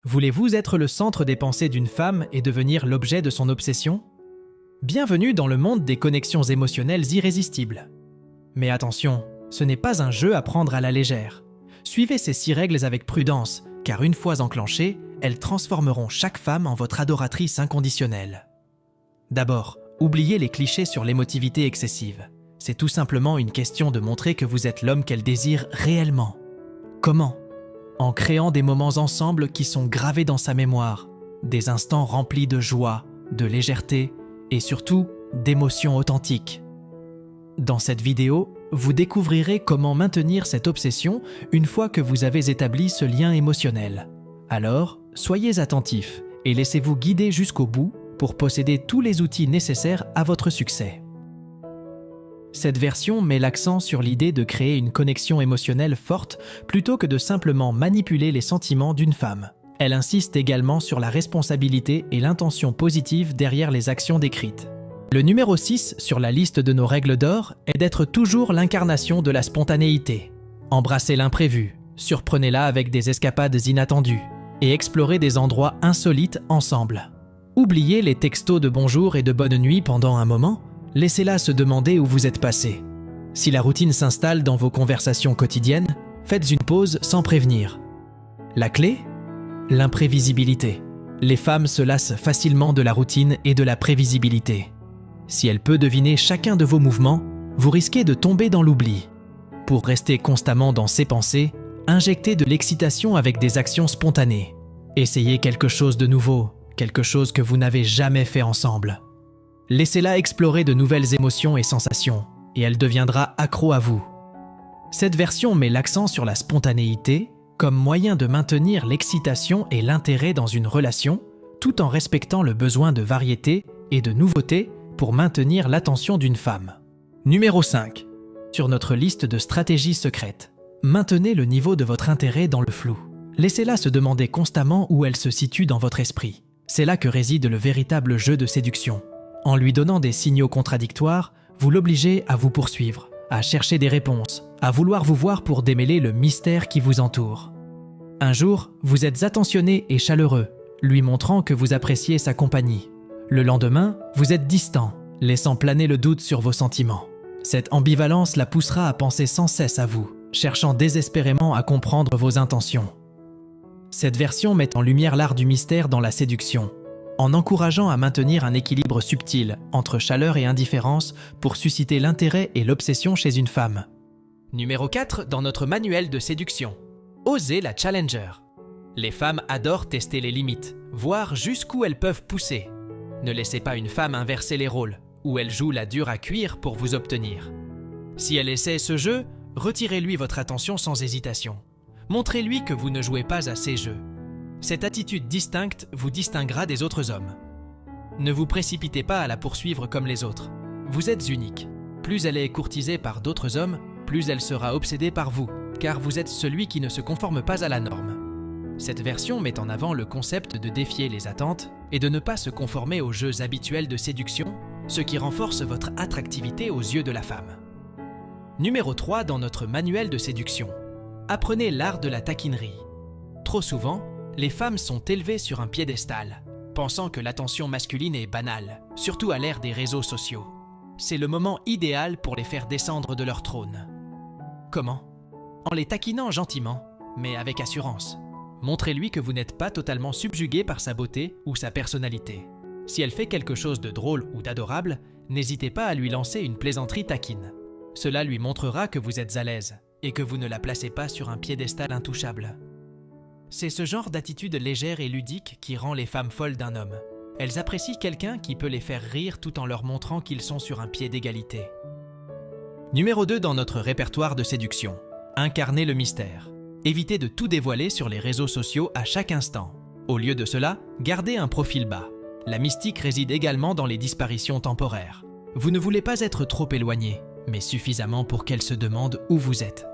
Voulez-vous être le centre des pensées d'une femme et devenir l'objet de son obsession? Bienvenue dans le monde des connexions émotionnelles irrésistibles. Mais attention, ce n'est pas un jeu à prendre à la légère. Suivez ces 6 règles avec prudence, car une fois enclenchées, elles transformeront chaque femme en votre adoratrice inconditionnelle. D'abord, oubliez les clichés sur l'émotivité excessive. C'est tout simplement une question de montrer que vous êtes l'homme qu'elle désire réellement. Comment? En créant des moments ensemble qui sont gravés dans sa mémoire, des instants remplis de joie, de légèreté et surtout d'émotions authentiques. Dans cette vidéo, vous découvrirez comment maintenir cette obsession une fois que vous avez établi ce lien émotionnel. Alors, soyez attentifs et laissez-vous guider jusqu'au bout pour posséder tous les outils nécessaires à votre succès. Cette version met l'accent sur l'idée de créer une connexion émotionnelle forte plutôt que de simplement manipuler les sentiments d'une femme. Elle insiste également sur la responsabilité et l'intention positive derrière les actions décrites. Le numéro 6 sur la liste de nos règles d'or est d'être toujours l'incarnation de la spontanéité. Embrassez l'imprévu, surprenez-la avec des escapades inattendues et explorez des endroits insolites ensemble. Oubliez les textos de bonjour et de bonne nuit pendant un moment. Laissez-la se demander où vous êtes passé. Si la routine s'installe dans vos conversations quotidiennes, faites une pause sans prévenir. La clé? L'imprévisibilité. Les femmes se lassent facilement de la routine et de la prévisibilité. Si elle peut deviner chacun de vos mouvements, vous risquez de tomber dans l'oubli. Pour rester constamment dans ses pensées, injectez de l'excitation avec des actions spontanées. Essayez quelque chose de nouveau, quelque chose que vous n'avez jamais fait ensemble. Laissez-la explorer de nouvelles émotions et sensations, et elle deviendra accro à vous. Cette version met l'accent sur la spontanéité comme moyen de maintenir l'excitation et l'intérêt dans une relation, tout en respectant le besoin de variété et de nouveauté pour maintenir l'attention d'une femme. Numéro 5. Sur notre liste de stratégies secrètes, maintenez le niveau de votre intérêt dans le flou. Laissez-la se demander constamment où elle se situe dans votre esprit. C'est là que réside le véritable jeu de séduction. En lui donnant des signaux contradictoires, vous l'obligez à vous poursuivre, à chercher des réponses, à vouloir vous voir pour démêler le mystère qui vous entoure. Un jour, vous êtes attentionné et chaleureux, lui montrant que vous appréciez sa compagnie. Le lendemain, vous êtes distant, laissant planer le doute sur vos sentiments. Cette ambivalence la poussera à penser sans cesse à vous, cherchant désespérément à comprendre vos intentions. Cette version met en lumière l'art du mystère dans la séduction, en encourageant à maintenir un équilibre subtil entre chaleur et indifférence pour susciter l'intérêt et l'obsession chez une femme. Numéro 4 dans notre manuel de séduction. Osez la challenger. Les femmes adorent tester les limites, voir jusqu'où elles peuvent pousser. Ne laissez pas une femme inverser les rôles, où elle joue la dure à cuire pour vous obtenir. Si elle essaie ce jeu, retirez-lui votre attention sans hésitation. Montrez-lui que vous ne jouez pas à ces jeux. Cette attitude distincte vous distinguera des autres hommes. Ne vous précipitez pas à la poursuivre comme les autres. Vous êtes unique. Plus elle est courtisée par d'autres hommes, plus elle sera obsédée par vous, car vous êtes celui qui ne se conforme pas à la norme. Cette version met en avant le concept de défier les attentes et de ne pas se conformer aux jeux habituels de séduction, ce qui renforce votre attractivité aux yeux de la femme. Numéro 3 dans notre manuel de séduction. Apprenez l'art de la taquinerie. Trop souvent, les femmes sont élevées sur un piédestal, pensant que l'attention masculine est banale, surtout à l'ère des réseaux sociaux. C'est le moment idéal pour les faire descendre de leur trône. Comment? En les taquinant gentiment, mais avec assurance. Montrez-lui que vous n'êtes pas totalement subjugué par sa beauté ou sa personnalité. Si elle fait quelque chose de drôle ou d'adorable, n'hésitez pas à lui lancer une plaisanterie taquine. Cela lui montrera que vous êtes à l'aise et que vous ne la placez pas sur un piédestal intouchable. C'est ce genre d'attitude légère et ludique qui rend les femmes folles d'un homme. Elles apprécient quelqu'un qui peut les faire rire tout en leur montrant qu'ils sont sur un pied d'égalité. Numéro 2 dans notre répertoire de séduction. Incarnez le mystère. Évitez de tout dévoiler sur les réseaux sociaux à chaque instant. Au lieu de cela, gardez un profil bas. La mystique réside également dans les disparitions temporaires. Vous ne voulez pas être trop éloigné, mais suffisamment pour qu'elle se demande où vous êtes.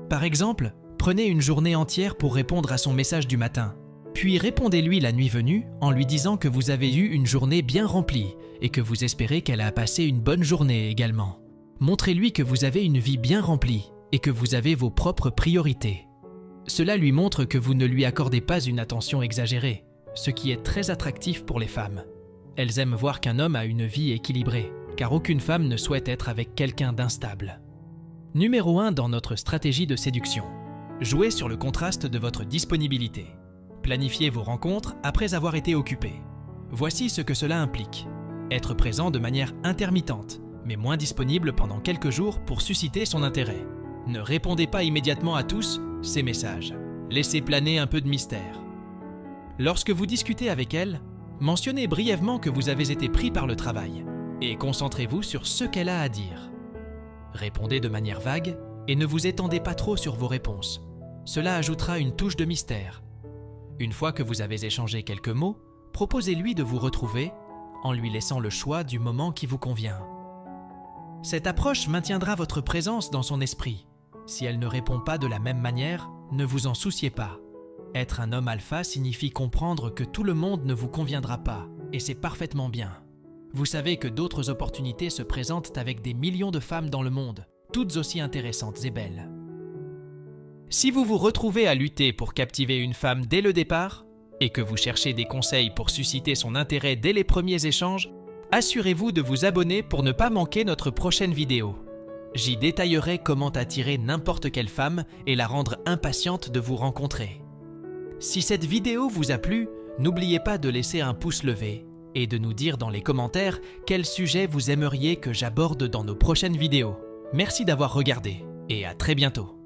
Par exemple, prenez une journée entière pour répondre à son message du matin. Puis répondez-lui la nuit venue en lui disant que vous avez eu une journée bien remplie et que vous espérez qu'elle a passé une bonne journée également. Montrez-lui que vous avez une vie bien remplie et que vous avez vos propres priorités. Cela lui montre que vous ne lui accordez pas une attention exagérée, ce qui est très attractif pour les femmes. Elles aiment voir qu'un homme a une vie équilibrée, car aucune femme ne souhaite être avec quelqu'un d'instable. Numéro 1 dans notre stratégie de séduction. Jouez sur le contraste de votre disponibilité. Planifiez vos rencontres après avoir été occupé. Voici ce que cela implique. Être présent de manière intermittente, mais moins disponible pendant quelques jours pour susciter son intérêt. Ne répondez pas immédiatement à tous ces messages. Laissez planer un peu de mystère. Lorsque vous discutez avec elle, mentionnez brièvement que vous avez été pris par le travail et concentrez-vous sur ce qu'elle a à dire. Répondez de manière vague et ne vous étendez pas trop sur vos réponses. Cela ajoutera une touche de mystère. Une fois que vous avez échangé quelques mots, proposez-lui de vous retrouver en lui laissant le choix du moment qui vous convient. Cette approche maintiendra votre présence dans son esprit. Si elle ne répond pas de la même manière, ne vous en souciez pas. Être un homme alpha signifie comprendre que tout le monde ne vous conviendra pas, et c'est parfaitement bien. Vous savez que d'autres opportunités se présentent avec des millions de femmes dans le monde, toutes aussi intéressantes et belles. Si vous vous retrouvez à lutter pour captiver une femme dès le départ, et que vous cherchez des conseils pour susciter son intérêt dès les premiers échanges, assurez-vous de vous abonner pour ne pas manquer notre prochaine vidéo. J'y détaillerai comment attirer n'importe quelle femme et la rendre impatiente de vous rencontrer. Si cette vidéo vous a plu, n'oubliez pas de laisser un pouce levé et de nous dire dans les commentaires quel sujet vous aimeriez que j'aborde dans nos prochaines vidéos. Merci d'avoir regardé et à très bientôt.